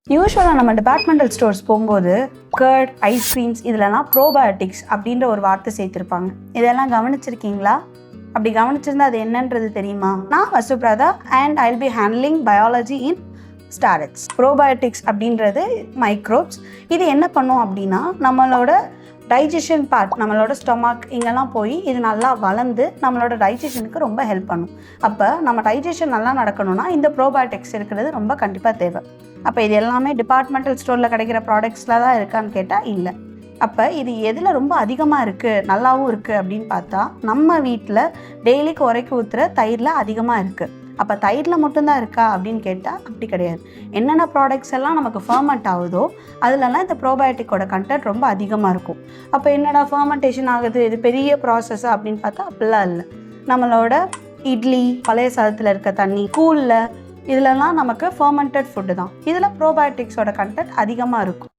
யூஸ்வலாக நம்ம departmental stores போகும்போது கர்ட், ஐஸ்கிரீம்ஸ் இதிலலாம் ப்ரோபயோட்டிக்ஸ் அப்படின்ற ஒரு வார்த்தை சேர்த்துருப்பாங்க. இதெல்லாம் கவனிச்சிருக்கீங்களா? அப்படி கவனிச்சிருந்தா அது என்னன்றது தெரியுமா? நான் Vasupradha and I will be handling biology in starets. Probiotics அப்படின்றது மைக்ரோப்ஸ். இது என்ன பண்ணும் அப்படின்னா நம்மளோட டைஜஷன் பார்ட், நம்மளோட ஸ்டொமக் இங்கெல்லாம் போய் இது நல்லா வளர்ந்து நம்மளோட டைஜஷனுக்கு ரொம்ப ஹெல்ப் பண்ணும். அப்போ நம்ம டைஜஷன் நல்லா நடக்கணும்னா இந்த ப்ரோபயோட்டிக்ஸ் இருக்கிறது ரொம்ப கண்டிப்பாக தேவை. அப்போ இது எல்லாமே டிபார்ட்மெண்டல் ஸ்டோரில் கிடைக்கிற ப்ராடக்ட்ஸில் தான் இருக்கான்னு கேட்டால் இல்லை. அப்போ இது எதில் ரொம்ப அதிகமாக இருக்குது, நல்லாவும் இருக்குது அப்படின்னு பார்த்தா நம்ம வீட்டில் டெய்லிக்கு உரைக்கு ஊற்றுற தயிரில் அதிகமாக இருக்குது. அப்போ தயிரில் மட்டும்தான் இருக்கா அப்படின்னு கேட்டால் அப்படி கிடையாது. என்னென்ன ப்ராடக்ட்ஸ் எல்லாம் நமக்கு ஃபர்மெண்ட் ஆகுதோ அதிலலாம் இந்த ப்ரோபயோட்டிக்கோட கண்டென்ட் ரொம்ப அதிகமாக இருக்கும். அப்போ என்னடா ஃபர்மெண்டேஷன் ஆகுது, இது பெரிய ப்ராசஸ்ஸா அப்படின்னு பார்த்தா அப்படிலாம் இல்லை. நம்மளோட இட்லி, பழைய சாதத்தில் இருக்க தண்ணி, கூழில் இதிலலாம் நமக்கு ஃபர்மெண்டட் ஃபுட்டு தான். இதில் ப்ரோபயோட்டிக்ஸோட கண்டென்ட் அதிகமாக இருக்கும்.